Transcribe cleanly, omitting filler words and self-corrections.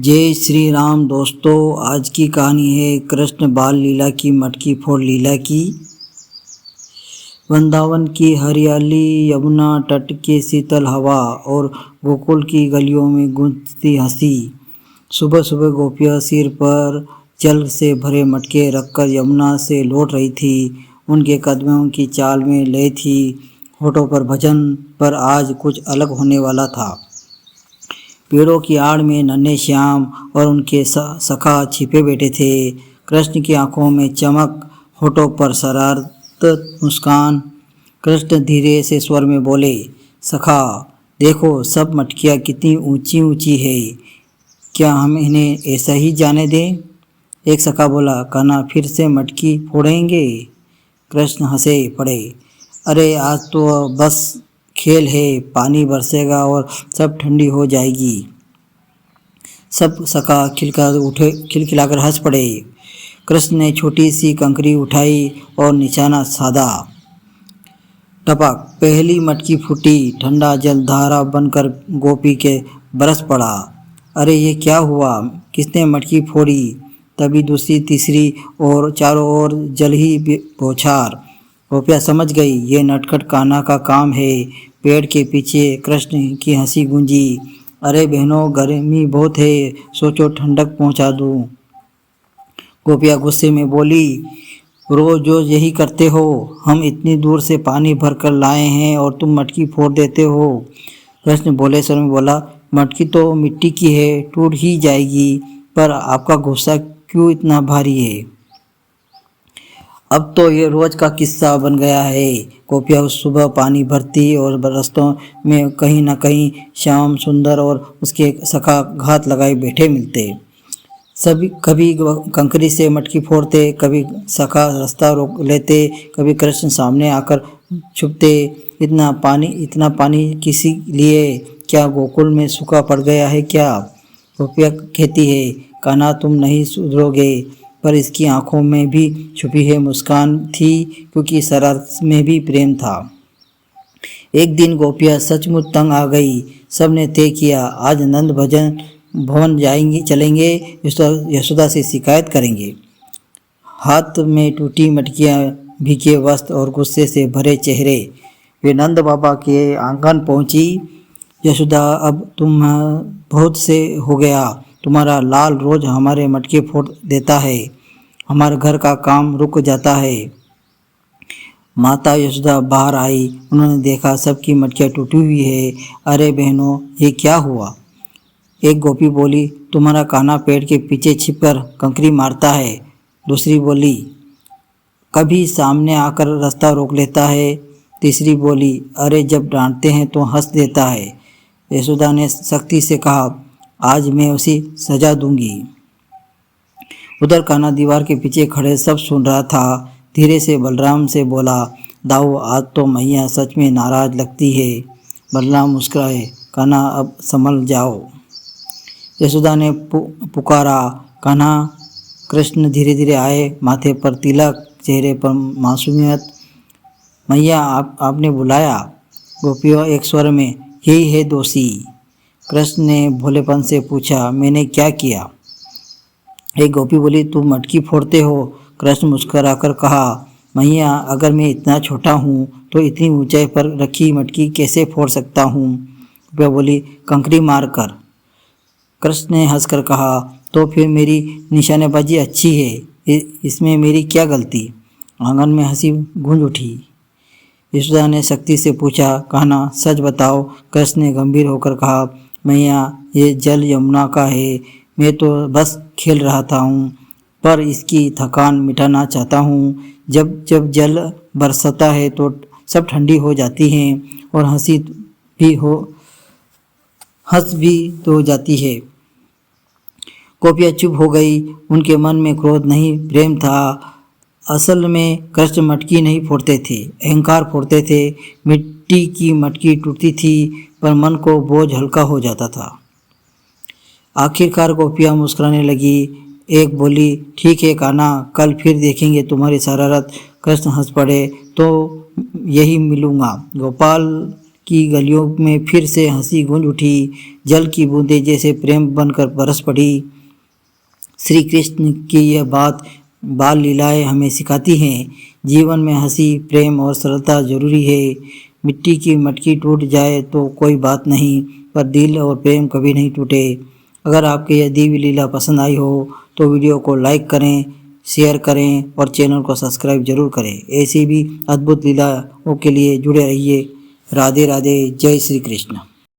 जय श्री राम दोस्तों। आज की कहानी है कृष्ण बाल लीला की मटकी फोड़ लीला की। वृंदावन की हरियाली, यमुना तट की शीतल हवा और गोकुल की गलियों में गूंजती हंसी। सुबह सुबह गोपियाँ सिर पर जल से भरे मटके रखकर यमुना से लौट रही थी। उनके कदमों की चाल में लय थी, होठों पर भजन, पर आज कुछ अलग होने वाला था। पेड़ों की आड़ में नन्हे श्याम और उनके सखा छिपे बैठे थे। कृष्ण की आंखों में चमक, होठों पर शरारत मुस्कान। कृष्ण धीरे से स्वर में बोले, सखा देखो, सब मटकियाँ कितनी ऊंची ऊंची है, क्या हम इन्हें ऐसा ही जाने दें? एक सखा बोला, कान्हा फिर से मटकी फोड़ेंगे? कृष्ण हंसे पड़े, अरे आज तो बस खेल है, पानी बरसेगा और सब ठंडी हो जाएगी। सब सखा खिलखिलाकर हंस पड़े। कृष्ण ने छोटी सी कंकरी उठाई और निशाना साधा। टपक, पहली मटकी फूटी, ठंडा जल धारा बनकर गोपी के बरस पड़ा। अरे ये क्या हुआ, किसने मटकी फोड़ी? तभी दूसरी, तीसरी और चारों ओर जल ही बौछार। गोपियाँ समझ गई, ये नटखट कान्हा का काम है। पेड़ के पीछे कृष्ण की हंसी गूंजी, अरे बहनों, गर्मी बहुत है, सोचो ठंडक पहुंचा दूं। गोपियाँ गुस्से में बोली, रोज रोज यही करते हो, हम इतनी दूर से पानी भर कर लाए हैं और तुम मटकी फोड़ देते हो। कृष्ण भोले स्वर में बोला, मटकी तो मिट्टी की है, टूट ही जाएगी, पर आपका गुस्सा क्यों इतना भारी है? अब तो ये रोज का किस्सा बन गया है। गोपियाँ उस सुबह पानी भरती और रास्तों में कहीं न कहीं श्याम सुंदर और उसके सखा घात लगाए बैठे मिलते। सभी कभी कंकरी से मटकी फोड़ते, कभी सखा रास्ता रोक लेते, कभी कृष्ण सामने आकर छुपते। इतना पानी किसी लिए? क्या गोकुल में सूखा पड़ गया है क्या? गोपियाँ कहती है, कान्हा तुम नहीं सुधरोगे, पर इसकी आंखों में भी छुपी है मुस्कान थी, क्योंकि शरारत में भी प्रेम था। एक दिन गोपियाँ सचमुच तंग आ गई। सब ने तय किया, आज नंद भवन चलेंगे, यशोदा से शिकायत करेंगे। हाथ में टूटी मटकियाँ, भीगे वस्त्र और गुस्से से भरे चेहरे वे नंद बाबा के आंगन पहुँची। यशोदा, अब तुम बहुत से हो गया, तुम्हारा लाल रोज हमारे मटके फोड़ देता है, हमारे घर का काम रुक जाता है। माता यशोदा बाहर आई, उन्होंने देखा सबकी मटकियाँ टूटी हुई है। अरे बहनों, ये क्या हुआ? एक गोपी बोली, तुम्हारा कान्हा पेड़ के पीछे छिपकर कंकरी मारता है। दूसरी बोली, कभी सामने आकर रास्ता रोक लेता है। तीसरी बोली, अरे जब डांटते हैं तो हंस देता है। यशोदा ने सख्ती से कहा, आज मैं उसे सजा दूंगी। उधर कान्हा दीवार के पीछे खड़े सब सुन रहा था। धीरे से बलराम से बोला, दाऊ, आज तो मैया सच में नाराज लगती है। बलराम मुस्कुराए, कान्हा अब संभल जाओ। यशोदा ने पुकारा, कान्हा। कृष्ण धीरे धीरे आए, माथे पर तिलक, चेहरे पर मासूमियत। मैया, आपने बुलाया? गोपियों एक स्वर में, यही है दोषी। कृष्ण ने भोलेपन से पूछा, मैंने क्या किया? एक गोपी बोली, तुम मटकी फोड़ते हो। कृष्ण मुस्कुराकर कहा, मैया, अगर मैं इतना छोटा हूँ तो इतनी ऊंचाई पर रखी मटकी कैसे फोड़ सकता हूँ? गोपिया बोली, कंकरी मार कर। कृष्ण ने हंसकर कहा, तो फिर मेरी निशानेबाजी अच्छी है, इसमें मेरी क्या गलती? आंगन में हंसी गूंज उठी। यशोदा ने सख्ती से पूछा, कान्हा सच बताओ। कृष्ण ने गंभीर होकर कहा, मैया, ये जल यमुना का है, मैं तो बस खेल रहा था हूँ, पर इसकी थकान मिटाना चाहता हूँ। जब जब जल बरसता है तो सब ठंडी हो जाती हैं और हंस भी हो जाती है। गोपियाँ चुप हो गई। उनके मन में क्रोध नहीं, प्रेम था। असल में कृष्ण मटकी नहीं फोड़ते थे, अहंकार फोड़ते थे। मिट्टी की मटकी टूटती थी, पर मन को बोझ हल्का हो जाता था। आखिरकार गोपियाँ मुस्कुराने लगी। एक बोली, ठीक है कान्हा, कल फिर देखेंगे तुम्हारी शरारत। कृष्ण हंस पड़े, तो यही मिलूँगा। गोपाल की गलियों में फिर से हंसी गूंज उठी। जल की बूंदें जैसे प्रेम बनकर बरस पड़ी। श्री कृष्ण की यह बाल लीलाएं हमें सिखाती हैं, जीवन में हंसी, प्रेम और सरलता जरूरी है। मिट्टी की मटकी टूट जाए तो कोई बात नहीं, पर दिल और प्रेम कभी नहीं टूटे। अगर आपको यह दिव्य लीला पसंद आई हो तो वीडियो को लाइक करें, शेयर करें और चैनल को सब्सक्राइब जरूर करें। ऐसी भी अद्भुत लीलाओं के लिए जुड़े रहिए। राधे राधे, जय श्री कृष्ण।